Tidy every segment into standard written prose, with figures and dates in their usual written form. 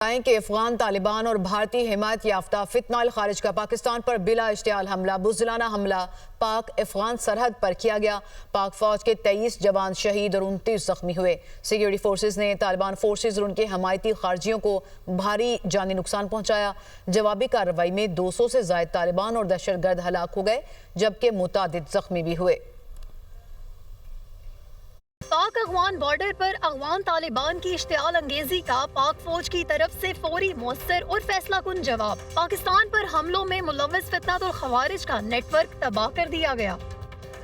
کہ افغان طالبان اور بھارتی حمایت یافتہ فتنہ الخارج کا پاکستان پر بلا اشتعال حملہ بزدلانہ حملہ پاک افغان سرحد پر کیا گیا۔ پاک فوج کے 23 جوان شہید اور 29 زخمی ہوئے۔ سیکیورٹی فورسز نے طالبان فورسز اور ان کے حمایتی خارجیوں کو بھاری جانی نقصان پہنچایا۔ جوابی کارروائی میں 200 سے زائد طالبان اور دہشت گرد ہلاک ہو گئے جبکہ متعدد زخمی بھی ہوئے۔ پاک افغان بارڈر پر افغان طالبان کی اشتعال انگیزی کا پاک فوج کی طرف سے فوری مؤثر اور فیصلہ کن جواب۔ پاکستان پر حملوں میں ملوث فتنہ الخوارج کا نیٹ ورک تباہ کر دیا گیا۔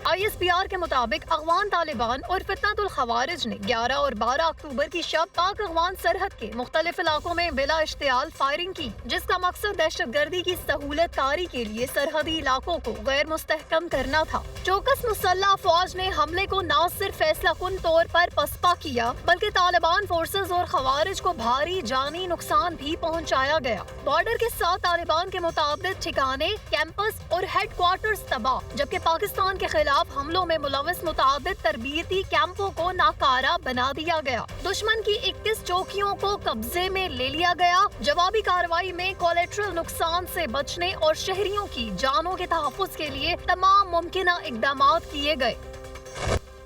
ISPR کے مطابق افغان طالبان اور فتنہ الخوارج نے 11 اور 12 اکتوبر کی شب پاک افغان سرحد کے مختلف علاقوں میں بلا اشتعال فائرنگ کی، جس کا مقصد دہشت گردی کی سہولت کاری کے لیے سرحدی علاقوں کو غیر مستحکم کرنا تھا۔ چوکس مسلح افواج نے حملے کو نہ صرف فیصلہ کن طور پر پسپا کیا بلکہ طالبان فورسز اور خوارج کو بھاری جانی نقصان بھی پہنچایا گیا۔ بارڈر کے ساتھ طالبان کے متعدد ٹھکانے، کیمپس اور ہیڈ کوارٹرز تباہ، جبکہ پاکستان کے خلاف حملوں میں ملوث متعدد تربیتی کیمپوں کو ناکارہ بنا دیا گیا۔ دشمن کی 21 چوکیوں کو قبضے میں لے لیا گیا۔ جوابی کارروائی میں کولیٹرل نقصان سے بچنے اور شہریوں کی جانوں کے تحفظ کے لیے تمام ممکنہ اقدامات کیے گئے۔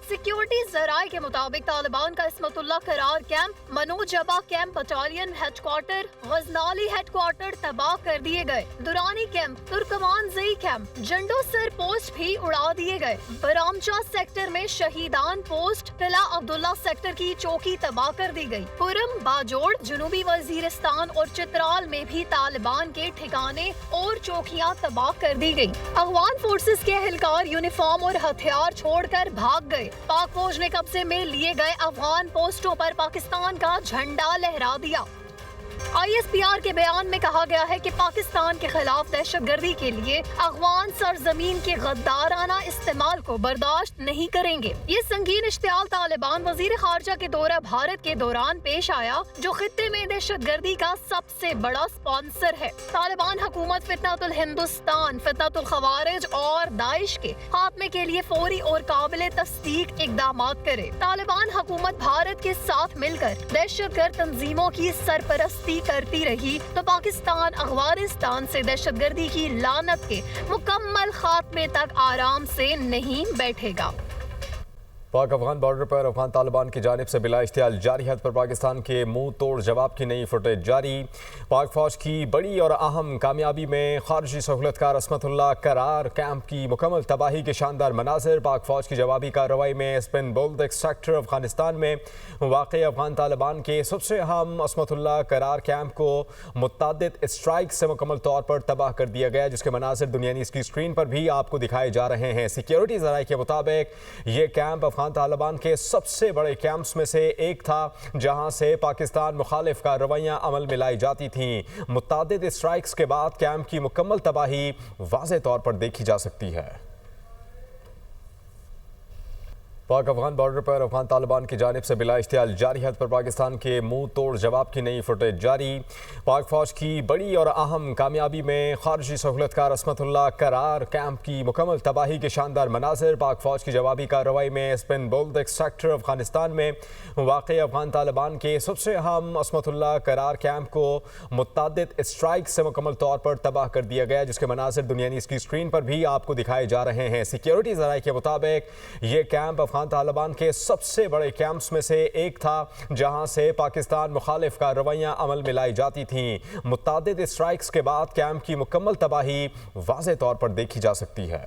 سیکیورٹی ذرائع کے مطابق طالبان کا عصمت اللہ قرار کیمپ، منوجبہ camp battalion headquarter, Ghaznali headquarter تباہ کر دیے گئے۔ Durrani camp, Turkmanzai camp, Jandusar post بھی اڑا دیے گئے۔ برامچا سیکٹر میں شہیدان پوسٹ، قلعہ عبداللہ سیکٹر کی چوکی تباہ کر دی گئی۔ پورم، باجوڑ، جنوبی وزیرستان اور چترال میں بھی طالبان کے ٹھکانے اور چوکیاں تباہ کر دی گئی۔ افغان فورسز کے اہلکار یونیفارم اور ہتھیار چھوڑ کر بھاگ گئے۔ پاک فوج نے قبضے میں لیے گئے افغان پوسٹوں پر پاکستان کا جھنڈا لہرا دیا۔ ISPR کے بیان میں کہا گیا ہے کہ پاکستان کے خلاف دہشت گردی کے لیے افغان سرزمین کے غدارانہ استعمال کو برداشت نہیں کریں گے۔ یہ سنگین اشتعال طالبان وزیر خارجہ کے دورہ بھارت کے دوران پیش آیا، جو خطے میں دہشت گردی کا سب سے بڑا سپانسر ہے۔ طالبان حکومت فتنہ الہندوستان، فتنہ الخوارج اور داعش کے خاتمے کے لیے فوری اور قابل تصدیق اقدامات کرے۔ طالبان حکومت بھارت کے ساتھ مل کر دہشت گرد تنظیموں کی سرپرستی کرتی رہی تو پاکستان افغانستان سے دہشت گردی کی لعنت کے مکمل خاتمے تک آرام سے نہیں بیٹھے گا۔ پاک افغان بارڈر پر افغان طالبان کی جانب سے بلا اشتعال جاری حد پر پاکستان کے منہ توڑ جواب کی نئی فوٹیج جاری۔ پاک فوج کی بڑی اور اہم کامیابی میں خارجی سہولت کار عصمت اللہ قرار کیمپ کی مکمل تباہی کے شاندار مناظر۔ پاک فوج کی جوابی کارروائی میں اسپن بولدک سیکٹر افغانستان میں واقع افغان طالبان کے سب سے اہم عصمت اللہ قرار کیمپ کو متعدد اسٹرائک سے مکمل طور پر تباہ کر دیا گیا، جس کے مناظر دنیا کی اسکرین پر بھی آپ کو دکھائے جا رہے ہیں۔ سیکیورٹی ذرائع کے مطابق یہ کیمپ افغان طالبان کے سب سے بڑے کیمپس میں سے ایک تھا، جہاں سے پاکستان مخالف کارروائیاں عمل میں لائی جاتی تھیں۔ متعدد اسٹرائکس کے بعد کیمپ کی مکمل تباہی واضح طور پر دیکھی جا سکتی ہے۔ پاک افغان بارڈر پر افغان طالبان کی جانب سے بلا اشتعال جاری حد پر پاکستان کے منہ توڑ جواب کی نئی فوٹیج جاری۔ پاک فوج کی بڑی اور اہم کامیابی میں خارجی سہولت کار عصمت اللہ قرار کیمپ کی مکمل تباہی کے شاندار مناظر۔ پاک فوج کی جوابی کارروائی میں اسپن بولدک سیکٹر افغانستان میں واقع افغان طالبان کے سب سے اہم عصمت اللہ قرار کیمپ کو متعدد اسٹرائک سے مکمل طور پر تباہ کر دیا گیا، جس کے مناظر دنیا کی اسکرین پر بھی آپ کو دکھائے جا رہے ہیں۔ سیکیورٹی ذرائع کے مطابق یہ کیمپ افغان طالبان کے سب سے بڑے کیمپس میں سے ایک تھا، جہاں سے پاکستان مخالف کارروائیاں عمل میں لائی جاتی تھیں۔ متعدد اسٹرائکس کے بعد کیمپ کی مکمل تباہی واضح طور پر دیکھی جا سکتی ہے۔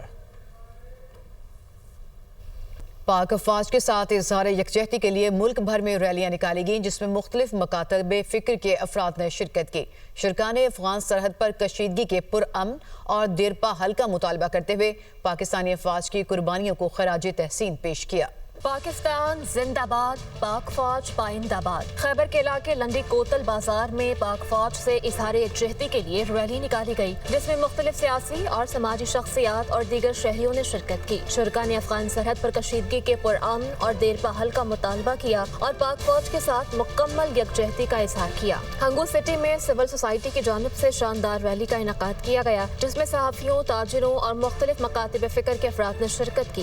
پاک افواج کے ساتھ اظہار یکجہتی کے لیے ملک بھر میں ریلیاں نکالی گئیں، جس میں مختلف مکاتب فکر کے افراد نے شرکت کی۔ شرکاء نے افغان سرحد پر کشیدگی کے پرامن اور دیرپا حل کا مطالبہ کرتے ہوئے پاکستانی افواج کی قربانیوں کو خراج تحسین پیش کیا۔ پاکستان زندہ باد، پاک فوج پائندہ باد۔ خیبر کے علاقے لنڈی کوتل بازار میں پاک فوج سے اظہار یکجہتی کے لیے ریلی نکالی گئی، جس میں مختلف سیاسی اور سماجی شخصیات اور دیگر شہریوں نے شرکت کی۔ شرکاء نے افغان سرحد پر کشیدگی کے پرامن اور دیرپا حل کا مطالبہ کیا اور پاک فوج کے ساتھ مکمل یکجہتی کا اظہار کیا۔ ہنگو سٹی میں سول سوسائٹی کی جانب سے شاندار ریلی کا انعقاد کیا گیا، جس میں صحافیوں، تاجروں اور مختلف مکاتب فکر کے افراد نے شرکت کی۔